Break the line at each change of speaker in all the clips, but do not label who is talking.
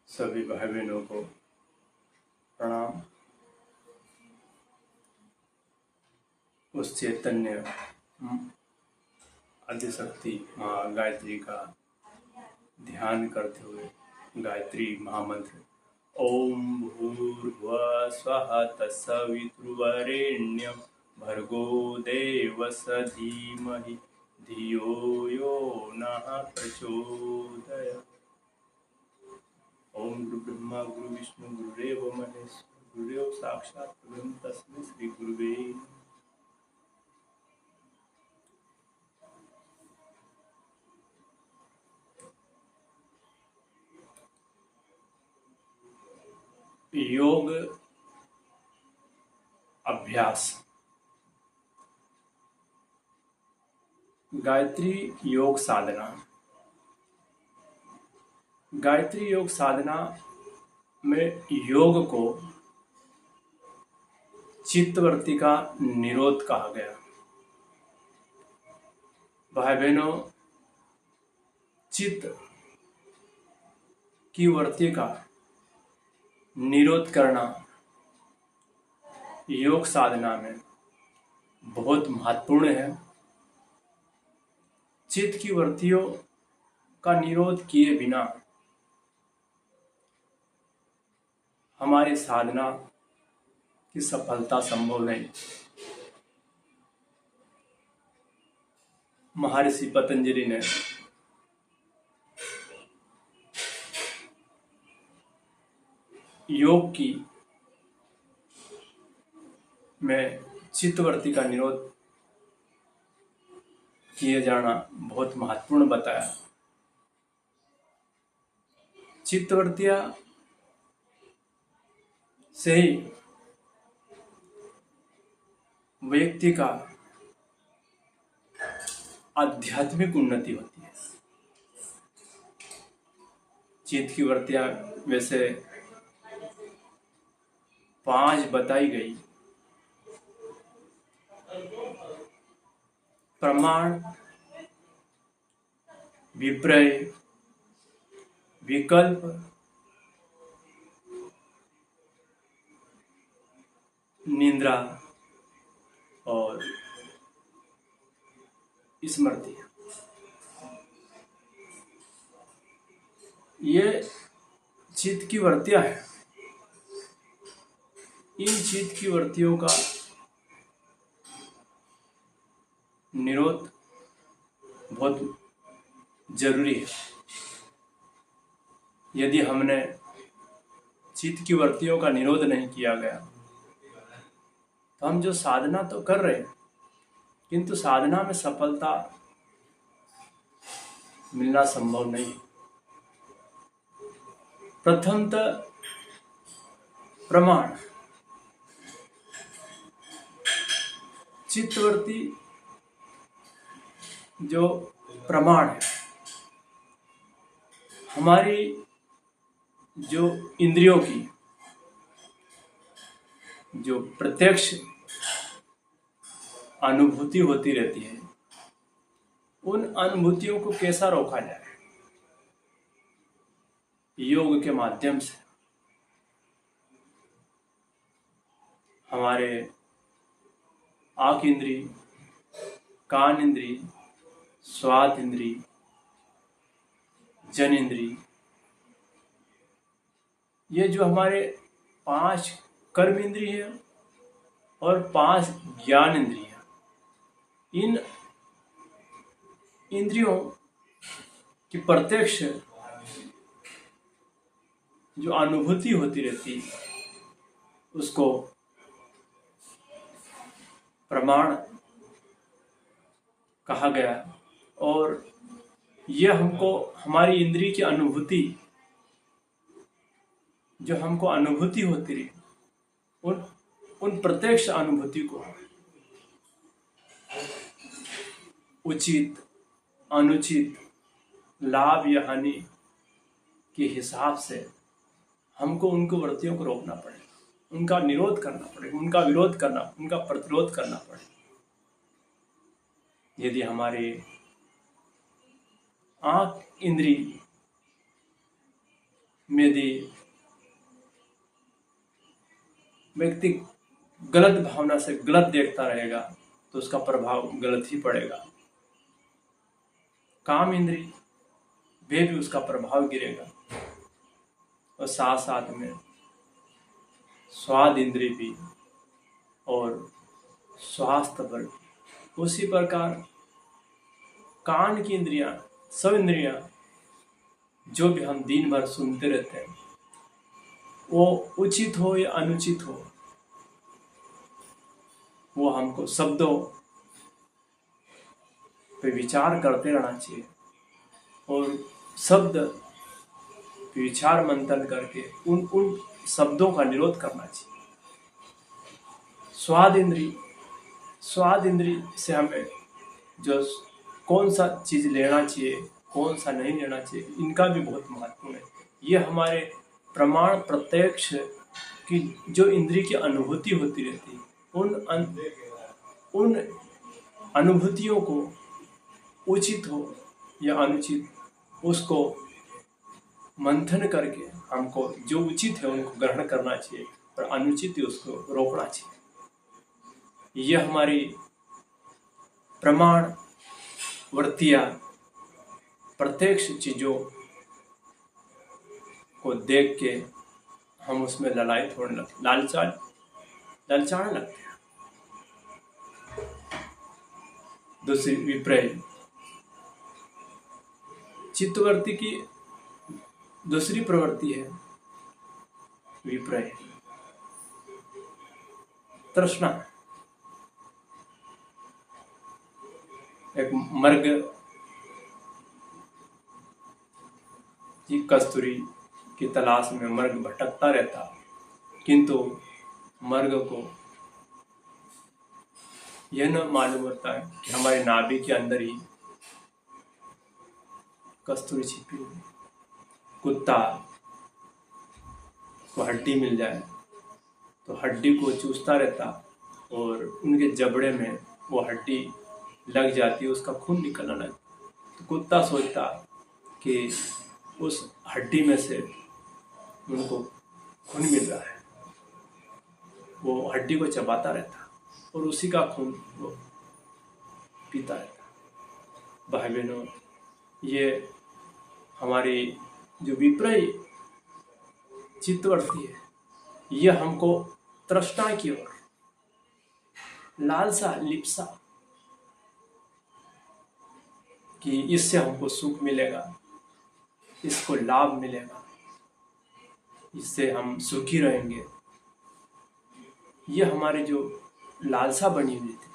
सभी भाई बहनों को प्रणाम। उस चैतन्य आदिशक्ति माँ गायत्री का ध्यान करते हुए गायत्री महामंत्र ओम भूर्भुवः स्वः तत्सवितुर्वरेण्यं भर्गो देवस्य धीमहि धियो यो नः प्रचोदयात्। ओम गुरु ब्रह्मा गुरु विष्णु गुरुदेव महेश्वर गुरुदेव साक्षात् परब्रह्म तस्मै श्री गुरुवे नमः। योग अभ्यास। गायत्री योग साधना। गायत्री योग साधना में योग को चित्तवृत्ति का निरोध कहा गया। भाई बहनों, चित्त की वृत्ति का निरोध करना योग साधना में बहुत महत्वपूर्ण है। चित्त की वृत्तियों का निरोध किए बिना हमारी साधना की सफलता संभव नहीं। महर्षि पतंजलि ने योग की में चित्तवृत्ति का निरोध किए जाना बहुत महत्वपूर्ण बताया। चित्तवृत्तियां से ही व्यक्ति का आध्यात्मिक उन्नति होती है। चित्त की वृत्तियां वैसे 5 बताई गई। प्रमाण, विपर्य, विकल्प, निद्रा और स्मृति। ये चित्त की वृत्तियां हैं। इन चित्त की वृत्तियों का निरोध बहुत जरूरी है। यदि हमने चित्त की वृत्तियों का निरोध नहीं किया गया तो हम जो साधना तो कर रहे हैं किंतु साधना में सफलता मिलना संभव नहीं। प्रथमतः प्रमाण। चित्तवृत्ति जो प्रमाण है, हमारी जो इंद्रियों की जो प्रत्यक्ष अनुभूति होती रहती है, उन अनुभूतियों को कैसा रोका जाए? योग के माध्यम से। हमारे आँख इंद्री, कान इंद्री, स्वाद इंद्री, जन इंद्री, ये जो हमारे 5 कर्म इंद्री है और 5 ज्ञान इंद्री है, इन इंद्रियों की प्रत्यक्ष जो अनुभूति होती रहती है उसको प्रमाण कहा गया। और यह हमको हमारी इंद्रिय की अनुभूति जो हमको अनुभूति होती रही, उन प्रत्यक्ष अनुभूति को उचित अनुचित लाभ या हानि के हिसाब से हमको उनको वृत्तियों को रोकना पड़ेगा, उनका निरोध करना पड़ेगा, उनका विरोध करना, उनका प्रतिरोध करना पड़ेगा। यदि हमारे आँख इंद्री में यदि व्यक्ति गलत भावना से गलत देखता रहेगा तो उसका प्रभाव गलत ही पड़ेगा। काम इंद्रिय वे भी उसका प्रभाव गिरेगा और साथ साथ में स्वाद इंद्रिय भी और स्वास्थ्य पर उसी प्रकार कान की इंद्रियां, सब इंद्रियां जो भी हम दिन भर सुनते रहते हैं वो उचित हो या अनुचित हो, वो हमको शब्दों पे विचार करते रहना चाहिए और शब्द पे विचार मंथन करके उन शब्दों का निरोध करना चाहिए। स्वाद इंद्रिय से हमें जो कौन सा चीज लेना चाहिए, कौन सा नहीं लेना चाहिए, इनका भी बहुत महत्वपूर्ण है। ये हमारे प्रमाण प्रत्यक्ष की जो इंद्रिय की अनुभूति होती रहती है, उन अनुभूतियों को उचित हो या अनुचित उसको मंथन करके हमको जो उचित है उनको ग्रहण करना चाहिए और अनुचित है उसको रोकना चाहिए। यह हमारी प्रमाण वर्तिया प्रत्यक्ष चीजों को देख के हम उसमें ललायत होने लगते, ललचाने लगते हैं। दूसरी विपर्य चित्तवृत्ति की दूसरी प्रवृत्ति है विपर्य, तृष्णा। एक मर्ग की कस्तूरी की तलाश में मर्ग भटकता रहता, किंतु मर्ग को यह न मालूम होता है कि हमारे नाभि के अंदर ही कस्तूरी छिपी हुई। कुत्ता को हड्डी मिल जाए तो हड्डी को चूसता रहता और उनके जबड़े में वो हड्डी लग जाती, उसका खून निकलने लगता। तो कुत्ता सोचता कि उस हड्डी में से उनको खून मिल रहा है, वो हड्डी को चबाता रहता और उसी का खून वो पीता रहता। भाई बहनों, ये हमारी जो विपर्य चित्तवृत्ति है, यह हमको तृष्णा की ओर, लालसा, लिप्सा कि इससे हमको सुख मिलेगा, इसको लाभ मिलेगा, इससे हम सुखी रहेंगे, ये हमारी जो लालसा बनी हुई थी,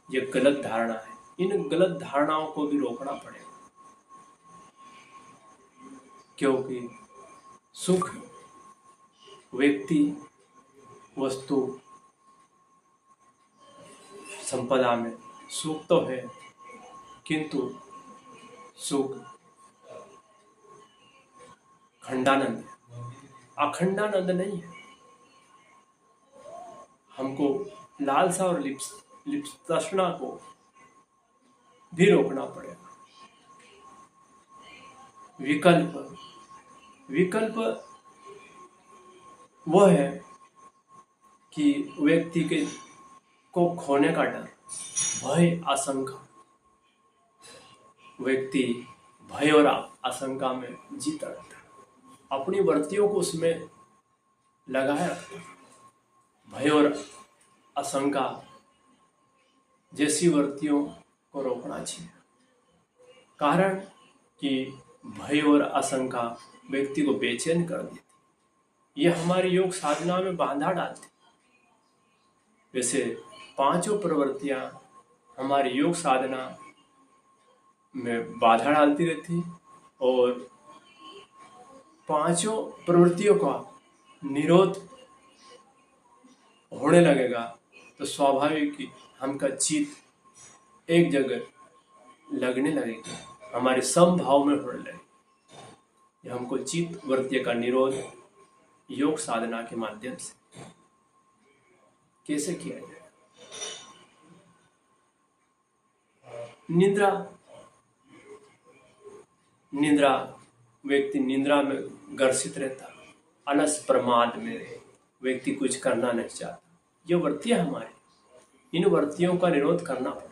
ये गलत धारणा है। इन गलत धारणाओं को भी रोकना पड़ेगा, क्योंकि सुख व्यक्ति, वस्तु, संपदा में सुख तो है, किंतु सुख खंडानंद है, अखंडानंद नहीं है। हमको लालसा और तृष्णा को भी रोकना पड़ेगा। विकल्प वह है कि व्यक्ति के को खोने का डर, भय, आशंका। व्यक्ति भय और आशंका में जीता रहता है, अपनी वृत्तियों को उसमें लगाए रखता है। भय और आशंका जैसी वृत्तियों को रोकना चाहिए, कारण कि भय और आशंका व्यक्ति को बेचैन कर देती, यह हमारी योग साधना में बाधा डालती। वैसे पांचों प्रवृत्तियां हमारी योग साधना में बाधा डालती रहती और पांचों प्रवृत्तियों का निरोध होने लगेगा तो स्वाभाविक ही हमका चित्त एक जगह लगने लगेगी, हमारे समभाव में होने लगेगी। हमको चित्त वृत्ति का निरोध योग साधना के माध्यम से कैसे किया जाए? निद्रा व्यक्ति निद्रा में ग्रसित रहता, अलस प्रमाद में व्यक्ति कुछ करना नहीं चाहता। ये वृत्तियां हमारी, इन वृत्तियों का निरोध करना पड़ेगा।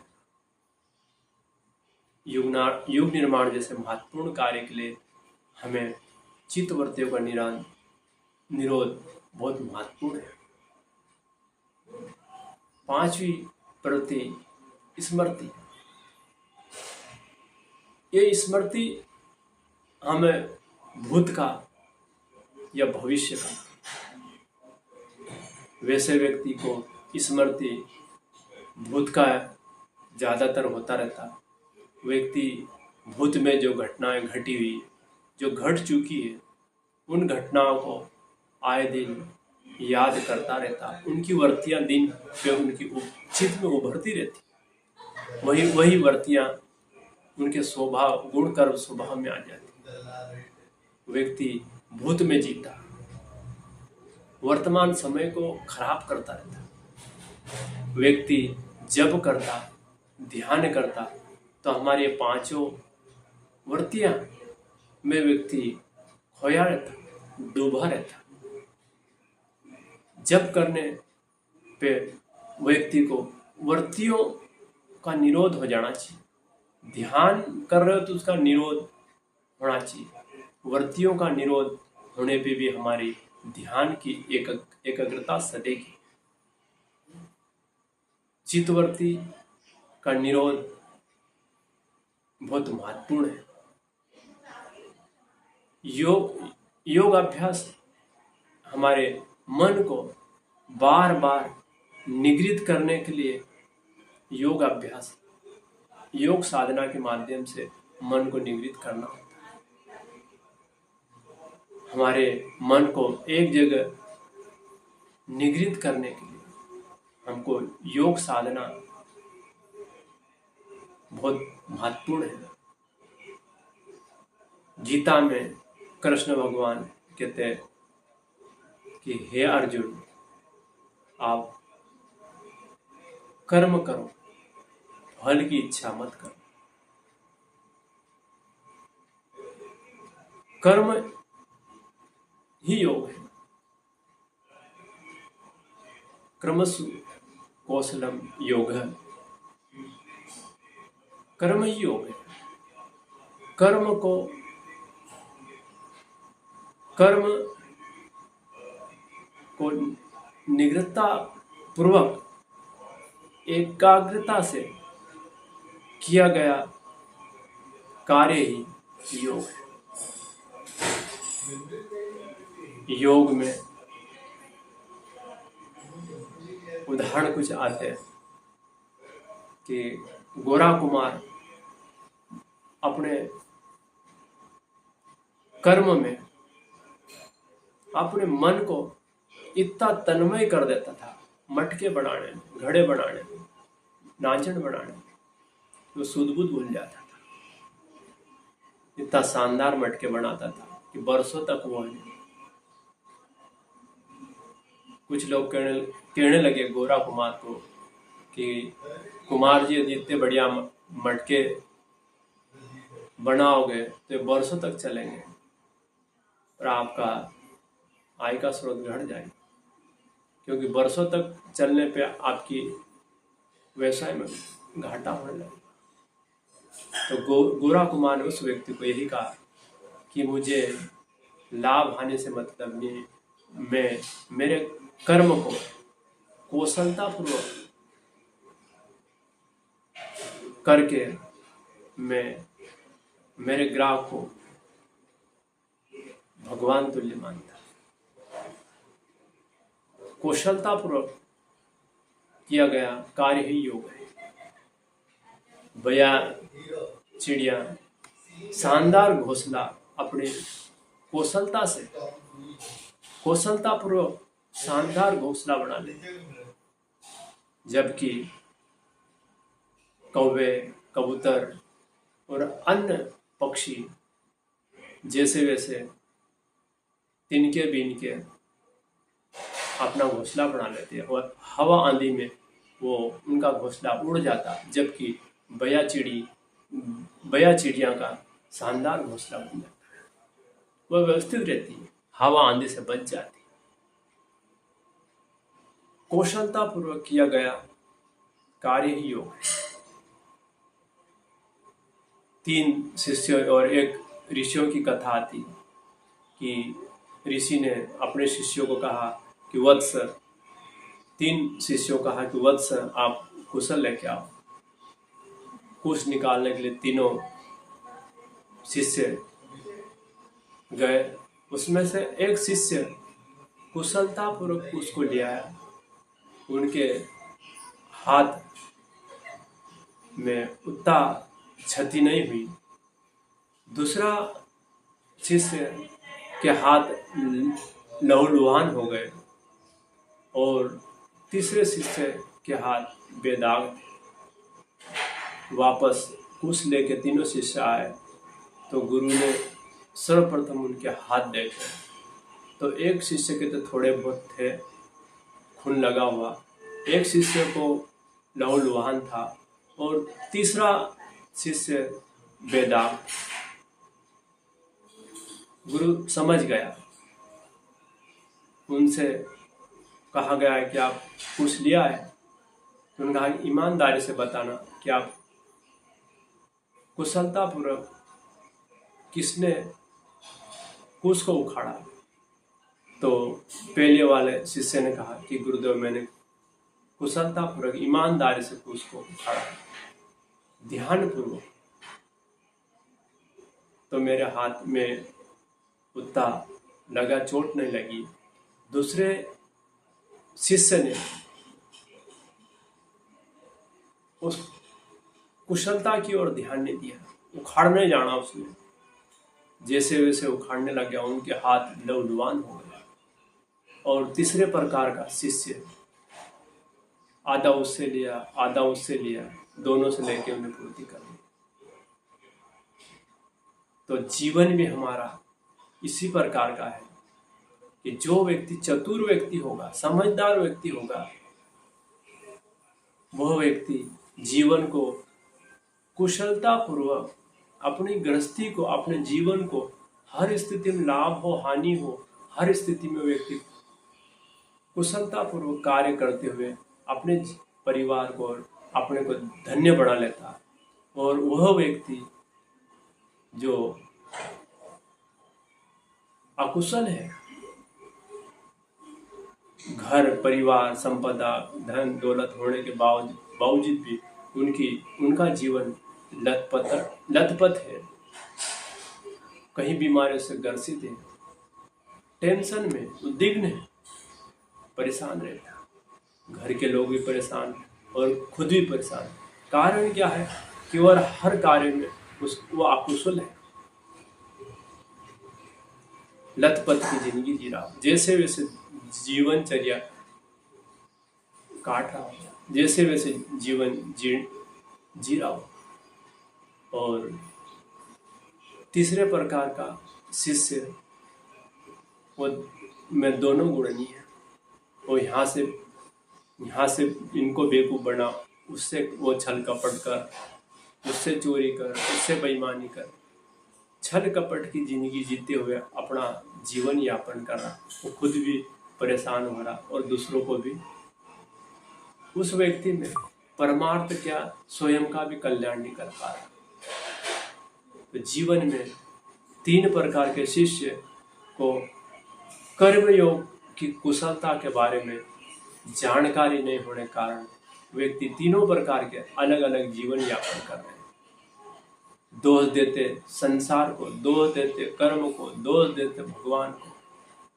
युग निर्माण जैसे महत्वपूर्ण कार्य के लिए हमें चित्त वृत्तियों का निरोध बहुत महत्वपूर्ण है। पांचवी प्रवृत्ति स्मृति। ये स्मृति हमें भूत का या भविष्य का, वैसे व्यक्ति को स्मृति भूत का ज़्यादातर होता रहता। व्यक्ति भूत में जो घटनाएं घटी हुई, जो घट चुकी है, उन घटनाओं को आए दिन याद करता रहता। उनकी वृत्तियां दिन पे उनकी चित्त में उभरती रहती। वही वृत्तियां उनके स्वभाव, गुण कर्म स्वभाव में आ जाती। व्यक्ति भूत में जीता, वर्तमान समय को खराब करता रहता। व्यक्ति जप करता, ध्यान करता, तो हमारे पांचों वृत्तियां में व्यक्ति खोया रहता, डूबा रहता। जप करने पे व्यक्ति को वृत्तियों का निरोध हो जाना चाहिए। ध्यान कर रहे हो तो उसका निरोध होना चाहिए। वृत्तियों का निरोध होने पे भी हमारी ध्यान की एकाग्रता सदेगी। चित्तवृत्ति का निरोध बहुत महत्वपूर्ण है। योग अभ्यास हमारे मन को बार बार निगृहित करने के लिए योग अभ्यास, योग साधना के माध्यम से मन को निगृहित करना होता है। हमारे मन को एक जगह निगृहित करने के लिए हमको योग साधना बहुत महत्वपूर्ण है। गीता में कृष्ण भगवान कहते हैं कि हे अर्जुन, आप कर्म करो, फल की इच्छा मत करो। कर्म ही योग है। क्रमसु कौशलम योग है। कर्म ही योग है। कर्म को निग्रता पूर्वक एकाग्रता से किया गया कार्य ही योग है। योग में उदाहरण कुछ आते हैं कि गोरा कुमार अपने कर्म में अपने मन को इतना तन्मय कर देता था, मटके बनाने में, घड़े बनाने में, नाचन बनाने में, वो सुध बुध भूल जाता था। इतना शानदार मटके बनाता था कि बरसों तक वो है। कुछ लोग कहने लगे गोरा कुमार को कि कुमार जी जितने बढ़िया मटके बनाओगे तो बरसों तक चलेंगे और आपका आय का स्रोत घट जाएगा, क्योंकि बरसों तक चलने पे आपकी व्यवसाय में घाटा होने लगेगा। तो गोरा कुमार ने उस व्यक्ति को यही कहा कि मुझे लाभ हानि से मतलब नहीं, मैं मेरे कर्म को कौशलतापूर्वक करके मैं मेरे ग्राहक को भगवान तुल्य मानता। कौशलतापूर्वक किया गया कार्य ही योग है। बया चिड़िया शानदार घोंसला अपने कौशलतापूर्वक शानदार घोंसला बना ले, जबकि कौवे, कबूतर और अन्य पक्षी जैसे वैसे तिनके बीनके अपना घोंसला बना लेते हैं और हवा आंधी में वो उनका घोंसला उड़ जाता, जबकि बया चिड़िया का शानदार घोंसला बन जाता है। वह व्यवस्थित रहती है, हवा आंधी से बच जाती है। कौशलता पूर्वक किया गया कार्य ही योग है। 3 शिष्यों और एक ऋषियों की कथा आती है कि ऋषि ने अपने शिष्यों को कहा कि वत्स, 3 शिष्यों को कहा कि वत्स आप कुशल लेके आओ। कुश निकालने के लिए तीनों शिष्य गए। उसमें से एक शिष्य कुशलता पूर्वक कुश को ले आया। उनके हाथ में उतना क्षति नहीं हुई। दूसरा शिष्य के हाथ लहूलुहान हो गए और तीसरे शिष्य के हाथ बेदाग थे। वापस कुश लेके तीनों शिष्य आए तो गुरु ने सर्वप्रथम उनके हाथ देखे तो एक शिष्य के तो थोड़े बहुत थे, खून लगा हुआ, एक शिष्य को लहूलुहान था और तीसरा शिष्य बेदाग। गुरु समझ गया। उनसे कहा गया है कि आप कुछ लिया है, तो उन्होंने कहा ईमानदारी से बताना कि आप कुशलतापूर्वक किसने कुश को उखाड़ा। तो पहले वाले शिष्य ने कहा कि गुरुदेव मैंने कुशलतापूर्वक ईमानदारी से कुश को उखाड़ा, ध्यानपूर्वक, तो मेरे हाथ में उतना लगा, चोट नहीं लगी। दूसरे शिष्य ने उस कुशलता की ओर ध्यान नहीं दिया, उखाड़ने जाना उसने, जैसे वैसे उखाड़ने लग गया, उनके हाथ लहूलुहान हो गए। और तीसरे प्रकार का शिष्य आधा उससे लिया, आधा उससे लिया, दोनों से लेके उन्हें पूर्ति कर दी। तो जीवन भी हमारा इसी प्रकार का है कि जो व्यक्ति चतुर व्यक्ति होगा, समझदार व्यक्ति होगा, वह व्यक्ति जीवन को कुशलता पूर्वक, अपनी गृहस्थी को, अपने जीवन को, हर स्थिति में लाभ हो हानि हो, हर स्थिति में व्यक्ति कुशलता पूर्वक कार्य करते हुए अपने परिवार को और अपने को धन्य बना लेता। और वह व्यक्ति जो अकुशल है, घर परिवार संपदा धन दौलत होने के बावजूद भी उनका जीवन लथपथ है, कहीं बीमारियों से ग्रसित है, टेंशन में उद्विग्न है, परेशान रहता, घर के लोग भी परेशान और खुद भी परेशान। कारण क्या है कि वह हर कार्य में वो अकुशल है, लथपथ की जिंदगी जी रहा, जैसे वैसे जीवनचर्या काट रहा हो, जैसे वैसे जीवन जी रहा हो। और तीसरे प्रकार का शिष्य वो में दोनों गुण नहीं है, वो यहाँ से इनको बेवकूफ बना, उससे वो छल कपट कर, उससे चोरी कर, उससे बेईमानी कर, छल कपट की जिंदगी जीते हुए अपना जीवन यापन कर रहा, वो खुद भी परेशान हो रहा और दूसरों को भी। उस व्यक्ति में परमार्थ क्या, स्वयं का भी कल्याण नहीं कर पा रहा। तो जीवन में 3 प्रकार के शिष्य को कर्मयोग की कुशलता के बारे में जानकारी नहीं होने के कारण व्यक्ति तीनों प्रकार के अलग अलग जीवन यापन कर रहे हैं। दोष देते संसार को, दोष देते कर्म को, दोष देते भगवान को,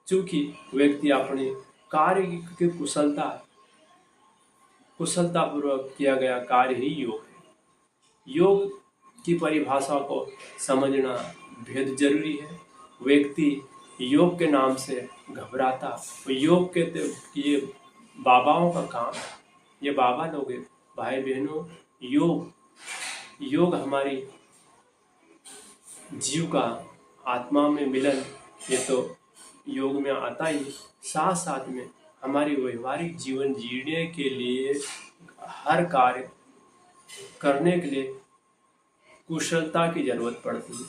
चूंकि व्यक्ति अपनी कार्य की कुशलतापूर्वक किया गया कार्य ही योग है। योग की परिभाषा को समझना भेद जरूरी है। व्यक्ति योग के नाम से घबराता, योग कहते कि ये बाबाओं का काम, ये बाबा लोग हैं। भाई बहनों, योग हमारी जीव का आत्मा में मिलन, ये तो योग में आता ही, साथ साथ में हमारी व्यवहारिक जीवन जीने के लिए, हर कार्य करने के लिए कुशलता की जरूरत पड़ती है।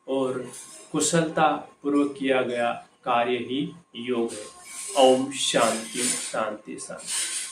और कुशलता पूर्वक किया गया कार्य ही योग है। ओम शांति शांति शांति।